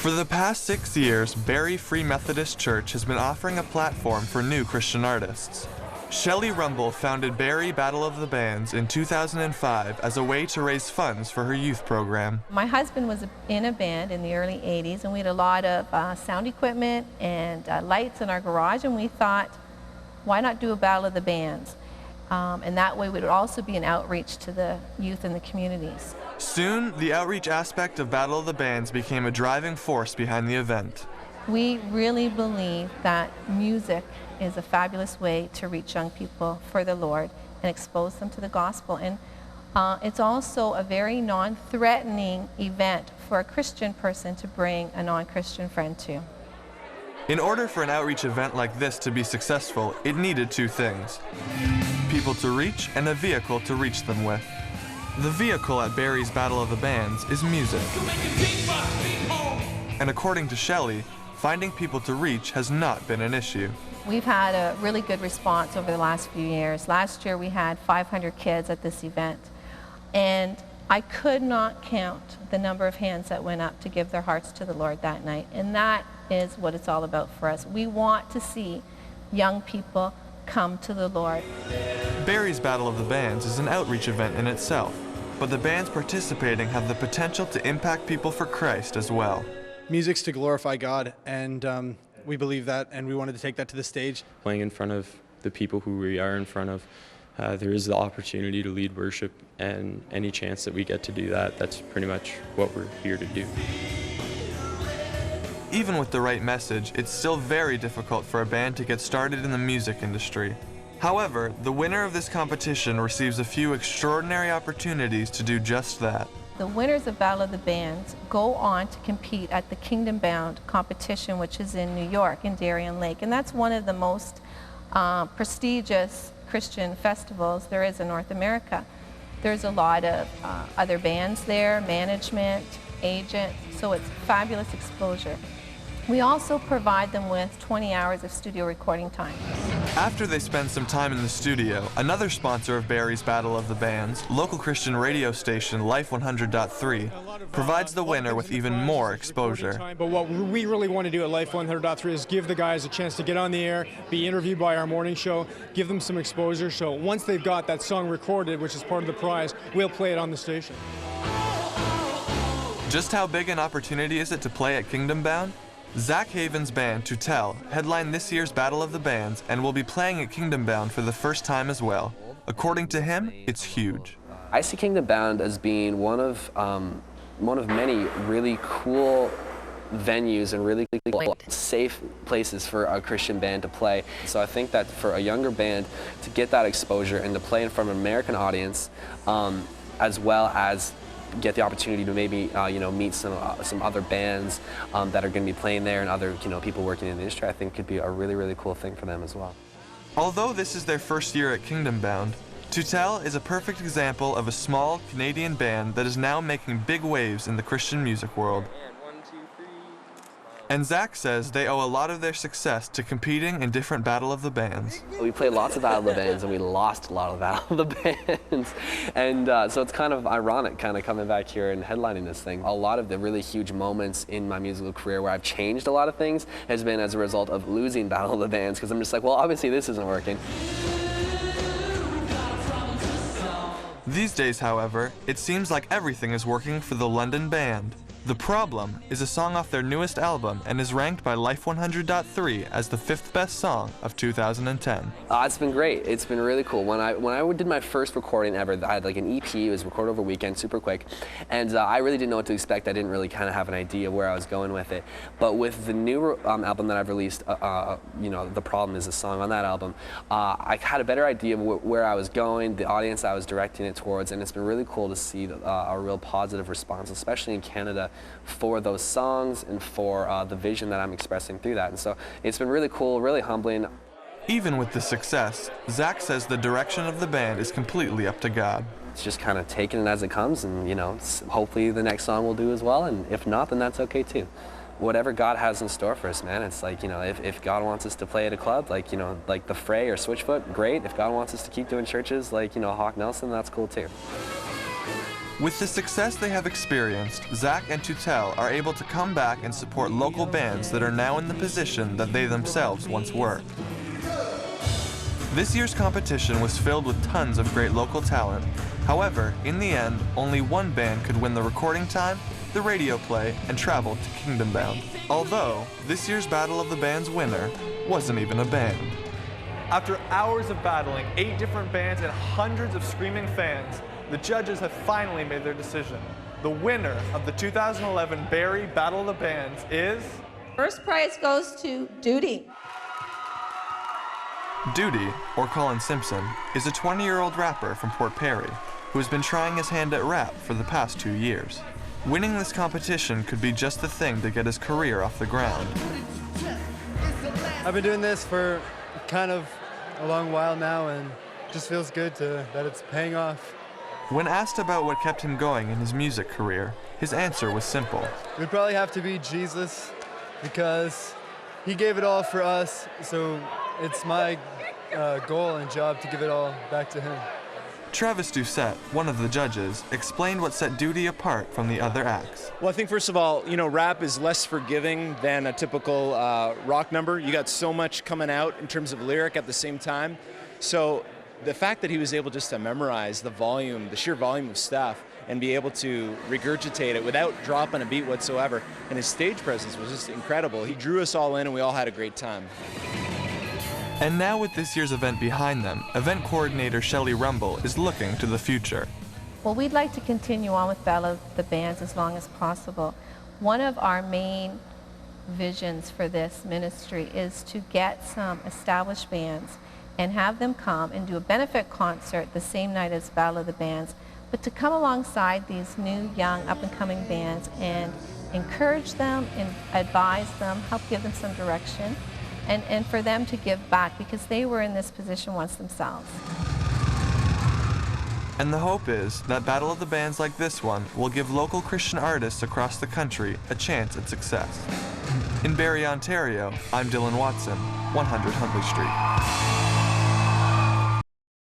For the past 6 years, Barrie Free Methodist Church has been offering a platform for new Christian artists. Shelley Rumble founded Barrie Battle of the Bands in 2005 as a way to raise funds for her youth program. My husband was in a band in the early 80s, and we had a lot of sound equipment and lights in our garage, and we thought, why not do a Battle of the Bands? And that way it would also be an outreach to the youth in the communities. Soon, the outreach aspect of Battle of the Bands became a driving force behind the event. We really believe that music is a fabulous way to reach young people for the Lord and expose them to the gospel. And it's also a very non-threatening event for a Christian person to bring a non-Christian friend to. In order for an outreach event like this to be successful, it needed two things: people to reach and a vehicle to reach them with. The vehicle at Barrie's Battle of the Bands is music. And according to Shelley, finding people to reach has not been an issue. We've had a really good response over the last few years. Last year we had 500 kids at this event, and I could not count the number of hands that went up to give their hearts to the Lord that night, and that is what it's all about for us. We want to see young people come to the Lord. Barrie's Battle of the Bands is an outreach event in itself, but the bands participating have the potential to impact people for Christ as well. Music's to glorify God, and we believe that, and we wanted to take that to the stage. Playing in front of the people who we are in front of, there is the opportunity to lead worship, and any chance that we get to do that, that's pretty much what we're here to do. Even with the right message, it's still very difficult for a band to get started in the music industry. However, the winner of this competition receives a few extraordinary opportunities to do just that. The winners of Battle of the Bands go on to compete at the Kingdom Bound competition, which is in New York, in Darien Lake, and that's one of the most prestigious Christian festivals there is in North America. There's a lot of other bands there, management, agents, so it's fabulous exposure. We also provide them with 20 hours of studio recording time. After they spend some time in the studio, another sponsor of Barrie's Battle of the Bands, local Christian radio station Life 100.3, provides the winner with even more exposure. But what we really want to do at Life 100.3 is give the guys a chance to get on the air, be interviewed by our morning show, give them some exposure. So once they've got that song recorded, which is part of the prize, we'll play it on the station. Just how big an opportunity is it to play at Kingdom Bound? Zach Haven's band, To Tell, headlined this year's Battle of the Bands and will be playing at Kingdom Bound for the first time as well. According to him, it's huge. I see Kingdom Bound as being one of many really cool venues and really cool, safe places for a Christian band to play. So I think that for a younger band to get that exposure and to play in front of an American audience, as well as get the opportunity to maybe meet some other bands that are going to be playing there, and other people working in the industry, I think could be a really cool thing for them as well. Although this is their first year at Kingdom Bound, To Tell is a perfect example of a small Canadian band that is now making big waves in the Christian music world. And Zach says they owe a lot of their success to competing in different Battle of the Bands. We played lots of Battle of the Bands, and we lost a lot of Battle of the Bands. And so it's kind of ironic coming back here and headlining this thing. A lot of the really huge moments in my musical career where I've changed a lot of things has been as a result of losing Battle of the Bands, because I'm just like, well, obviously this isn't working. These days, however, it seems like everything is working for the London band. The Problem is a song off their newest album and is ranked by Life 100.3 as the 5th best song of 2010. It's been great. It's been really cool. When I did my first recording ever, I had like an EP. It was recorded over a weekend, super quick, and I really didn't know what to expect. I didn't really kind of have an idea where I was going with it. But with the new album that I've released, The Problem is a song on that album, I had a better idea of where I was going, the audience I was directing it towards, and it's been really cool to see a real positive response, especially in Canada, for those songs and for the vision that I'm expressing through that. And so it's been really cool, really humbling. Even with the success, Zach says the direction of the band is completely up to God. It's just kind of taking it as it comes, and hopefully the next song will do as well, and if not, then that's okay too. Whatever God has in store for us, man, it's like, if God wants us to play at a club, like the Fray or Switchfoot, great. If God wants us to keep doing churches like, Hawk Nelson, that's cool too. With the success they have experienced, Zach and Tutel are able to come back and support local bands that are now in the position that they themselves once were. This year's competition was filled with tons of great local talent. However, in the end, only one band could win the recording time, the radio play, and travel to Kingdom Bound. Although, this year's Battle of the Bands winner wasn't even a band. After hours of battling 8 different bands and hundreds of screaming fans, the judges have finally made their decision. The winner of the 2011 Barrie Battle of the Bands is... First prize goes to Duty. Duty, or Colin Simpson, is a 20-year-old rapper from Port Perry who has been trying his hand at rap for the past 2 years. Winning this competition could be just the thing to get his career off the ground. I've been doing this for kind of a long while now, and it just feels good that it's paying off. When asked about what kept him going in his music career, his answer was simple. It would probably have to be Jesus, because he gave it all for us, so it's my goal and job to give it all back to him. Travis Doucette, one of the judges, explained what set Duty apart from the other acts. Well, I think first of all, rap is less forgiving than a typical rock number. You got so much coming out in terms of lyric at the same time. So the fact that he was able just to memorize the volume, the sheer volume of stuff, and be able to regurgitate it without dropping a beat whatsoever, and his stage presence was just incredible. He drew us all in, and we all had a great time. And now with this year's event behind them, event coordinator Shelley Rumble is looking to the future. Well, we'd like to continue on with Battle of the Bands as long as possible. One of our main visions for this ministry is to get some established bands and have them come and do a benefit concert the same night as Battle of the Bands, but to come alongside these new, young, up-and-coming bands and encourage them and advise them, help give them some direction, and for them to give back, because they were in this position once themselves. And the hope is that Battle of the Bands like this one will give local Christian artists across the country a chance at success. In Barrie, Ontario, I'm Dylan Watson, 100 Huntley Street.